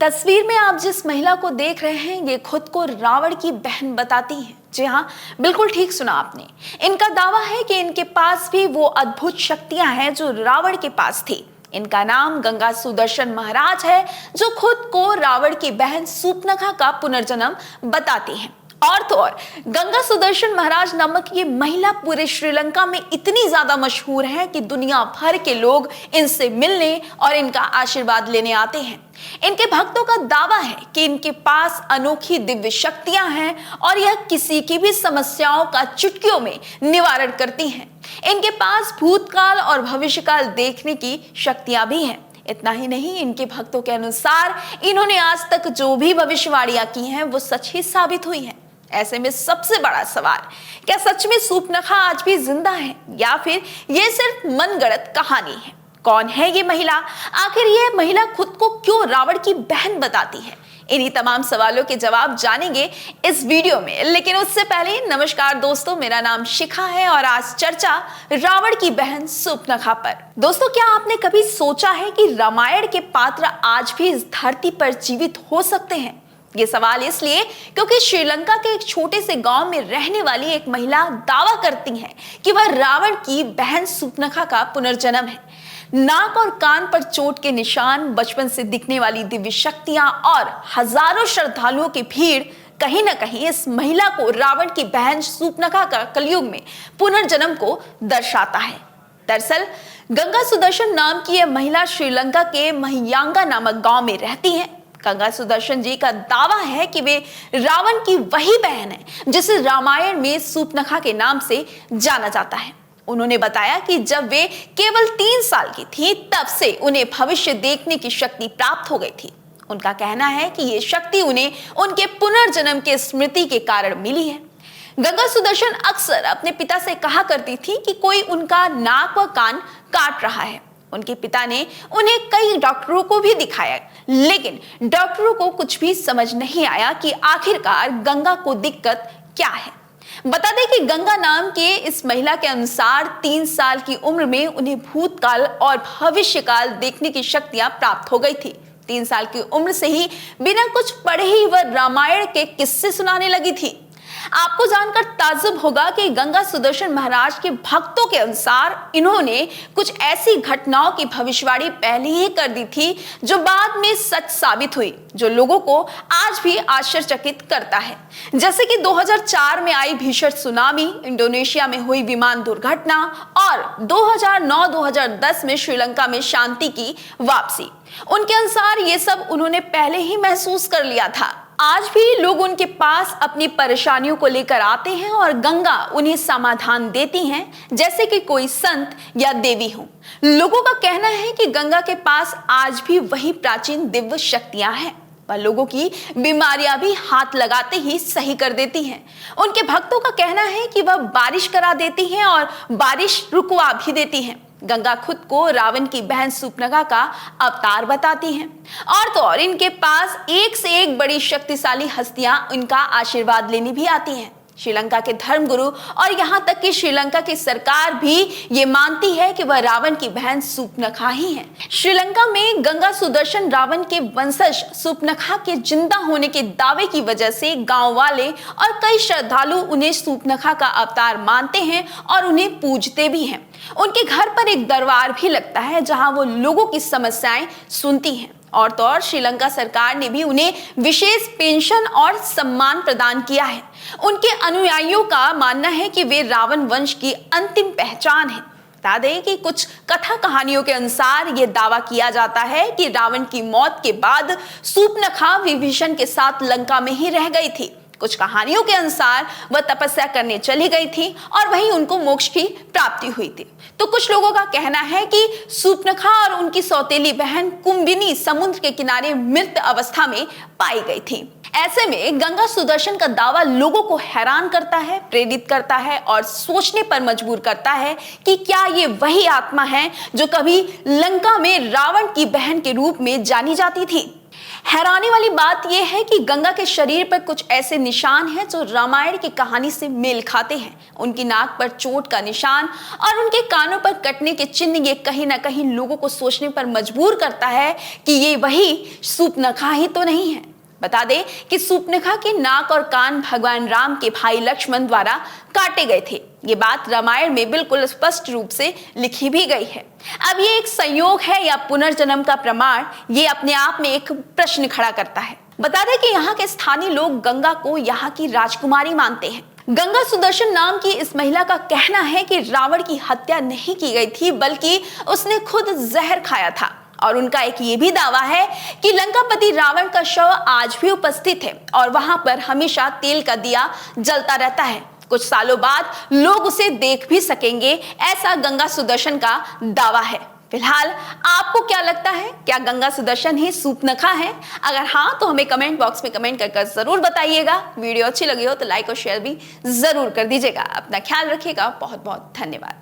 तस्वीर में आप जिस महिला को देख रहे हैं ये खुद को रावण की बहन बताती हैं। जी हाँ, बिल्कुल ठीक सुना आपने। इनका दावा है कि इनके पास भी वो अद्भुत शक्तियां हैं जो रावण के पास थी। इनका नाम गंगा सुदर्शन महाराज है, जो खुद को रावण की बहन सूर्पनखा का पुनर्जन्म बताती हैं। और तो और गंगा सुदर्शन महाराज नामक ये महिला पूरे श्रीलंका में इतनी ज्यादा मशहूर है कि दुनिया भर के लोग इनसे मिलने और इनका आशीर्वाद लेने आते हैं। इनके भक्तों का दावा है कि इनके पास अनोखी दिव्य शक्तियां हैं और यह किसी की भी समस्याओं का चुटकियों में निवारण करती हैं। इनके पास भूतकाल और भविष्यकाल देखने की शक्तियां भी हैं। इतना ही नहीं, इनके भक्तों के अनुसार इन्होंने आज तक जो भी भविष्यवाणियां की हैं वो सच ही साबित हुई हैं। ऐसे में सबसे बड़ा सवाल, क्या सच में सूर्पनखा आज भी जिंदा है या फिर ये सिर्फ मनगढ़ंत कहानी है? कौन है ये महिला? आखिर ये महिला खुद को क्यों रावण की बहन बताती है? इन्हीं तमाम सवालों के जवाब जानेंगे इस वीडियो में। लेकिन उससे पहले नमस्कार दोस्तों, मेरा नाम शिखा है और आज चर्चा रावण की बहन सूर्पनखा पर। दोस्तों, क्या आपने कभी सोचा है कि रामायण के पात्र आज भी इस धरती पर जीवित हो सकते हैं? ये सवाल इसलिए क्योंकि श्रीलंका के एक छोटे से गांव में रहने वाली एक महिला दावा करती है कि वह रावण की बहन सूर्पनखा का पुनर्जन्म है। नाक और कान पर चोट के निशान, बचपन से दिखने वाली दिव्य शक्तियां और हजारों श्रद्धालुओं की भीड़ कहीं ना कहीं इस महिला को रावण की बहन सूर्पनखा का कलयुग में पुनर्जन्म को दर्शाता है। दरअसल गंगा सुदर्शन नाम की यह महिला श्रीलंका के महियांगा नामक गांव में रहती है। गंगा सुदर्शन जी का दावा है कि वे रावण की वही बहन है जिसे रामायण में सूर्पनखा के नाम से जाना जाता है। उन्होंने बताया कि जब वे केवल 3 साल की थी तब से उन्हें भविष्य देखने की शक्ति प्राप्त हो गई थी। उनका कहना है कि ये शक्ति उन्हें उनके पुनर्जन्म के स्मृति के कारण मिली है। गंगा सुदर्शन अक्सर अपने पिता से कहा करती थी कि कोई उनका नाक व कान काट रहा है। उनके पिता ने उन्हें कई डॉक्टरों को भी दिखाया, लेकिन डॉक्टरों को कुछ भी समझ नहीं आया कि आखिरकार गंगा को दिक्कत क्या है। बता दें कि गंगा नाम के इस महिला के अनुसार 3 साल की उम्र में उन्हें भूतकाल और भविष्यकाल देखने की शक्तियां प्राप्त हो गई थी। 3 साल की उम्र से ही बिना कुछ पढ़े ही वह रामायण के किस्से सुनाने लगी थी। आपको जानकर ताज्जुब होगा कि गंगा सुदर्शन महाराज के भक्तों के अनुसार इन्होंने कुछ ऐसी घटनाओं की भविष्यवाणी पहले ही कर दी थी जो बाद में सच साबित हुई, जो लोगों को आज भी आश्चर्यचकित करता है। जैसे कि 2004 में आई भीषण सुनामी, इंडोनेशिया में हुई विमान दुर्घटना और 2009-2010 में श्रीलंका में शांति की वापसी। उनके अनुसार ये सब उन्होंने पहले ही महसूस कर लिया था। आज भी लोग उनके पास अपनी परेशानियों को लेकर आते हैं और गंगा उन्हें समाधान देती हैं, जैसे कि कोई संत या देवी हो। लोगों का कहना है कि गंगा के पास आज भी वही प्राचीन दिव्य शक्तियां हैं। वह लोगों की बीमारियां भी हाथ लगाते ही सही कर देती हैं। उनके भक्तों का कहना है कि वह बारिश करा देती हैं और बारिश रुकवा भी देती हैं। गंगा खुद को रावण की बहन सूर्पनखा का अवतार बताती हैं। और तो और इनके पास एक से एक बड़ी शक्तिशाली हस्तियां इनका आशीर्वाद लेने भी आती हैं। श्रीलंका के धर्मगुरु और यहाँ तक कि श्रीलंका की सरकार भी ये मानती है कि वह रावण की बहन सूर्पनखा ही है। श्रीलंका में गंगा सुदर्शन रावण के वंशज सूर्पनखा के जिंदा होने के दावे की वजह से गांव वाले और कई श्रद्धालु उन्हें सूर्पनखा का अवतार मानते हैं और उन्हें पूजते भी हैं। उनके घर पर एक दरबार भी लगता है जहां वो लोगों की समस्याएं सुनती हैं। और तो और श्रीलंका सरकार ने भी उन्हें विशेष पेंशन और सम्मान प्रदान किया है। उनके अनुयायियों का मानना है कि वे रावण वंश की अंतिम पहचान है। बता दें कि कुछ कथा कहानियों के अनुसार यह दावा किया जाता है कि रावण की मौत के बाद सूर्पनखा विभीषण के साथ लंका में ही रह गई थी। कुछ कहानियों के अनुसार वह तपस्या करने चली गई थी और वहीं उनको मोक्ष की प्राप्ति हुई थी। तो कुछ लोगों का कहना है कि सूर्पनखा और उनकी सौतेली बहन कुंभिनी समुद्र के किनारे मृत अवस्था में पाई गई थी। ऐसे में गंगा सुदर्शन का दावा लोगों को हैरान करता है, प्रेरित करता है और सोचने पर मजबूर करता है कि क्या ये वही आत्मा है जो कभी लंका में रावण की बहन के रूप में जानी जाती थी। हैरानी वाली बात यह है कि गंगा के शरीर पर कुछ ऐसे निशान हैं जो रामायण की कहानी से मेल खाते हैं। उनकी नाक पर चोट का निशान और उनके कानों पर कटने के चिन्ह ये कहीं ना कहीं लोगों को सोचने पर मजबूर करता है कि ये वही सूर्पनखा ही तो नहीं है। बता दें कि सूर्पनखा की नाक और कान भगवान राम के भाई लक्ष्मण द्वारा काटे गए थे। ये बात रामायण में बिल्कुल स्पष्ट रूप से लिखी भी गई है। अब ये एक संयोग है या पुनर्जन्म का प्रमाण, ये अपने आप में एक प्रश्न खड़ा करता है। बता दें कि यहाँ के स्थानीय लोग गंगा को यहाँ की राजकुमारी मानते हैं। गंगा सुदर्शन नाम की इस महिला का कहना है कि रावण की हत्या नहीं की गई थी, बल्कि उसने खुद जहर खाया था। और उनका एक ये भी दावा है कि लंकापति रावण का शव आज भी उपस्थित है और वहां पर हमेशा तेल का दिया जलता रहता है। कुछ सालों बाद लोग उसे देख भी सकेंगे, ऐसा गंगा सुदर्शन का दावा है। फिलहाल आपको क्या लगता है, क्या गंगा सुदर्शन ही सूर्पनखा है? अगर हाँ तो हमें कमेंट बॉक्स में कमेंट कर जरूर बताइएगा। वीडियो अच्छी लगी हो तो लाइक और शेयर भी जरूर कर दीजिएगा। अपना ख्याल रखिएगा। बहुत बहुत धन्यवाद।